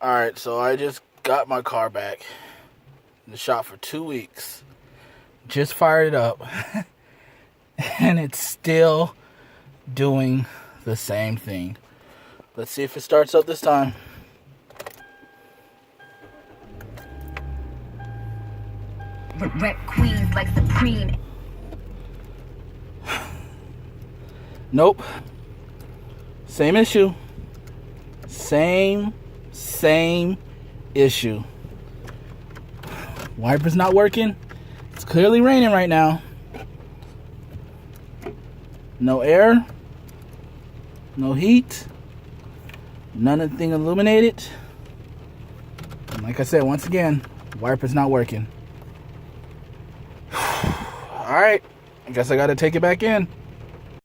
Alright, so I just got my car back in the shop for 2 weeks. Just fired it up. And it's still doing the same thing. Let's see if it starts up this time. Rep queens like Supreme. Nope. Same issue. Same issue. Wiper's not working. It's clearly raining right now. No air. No heat. Nothing illuminated. And like I said, once again, wiper's not working. Alright. I guess I gotta take it back in.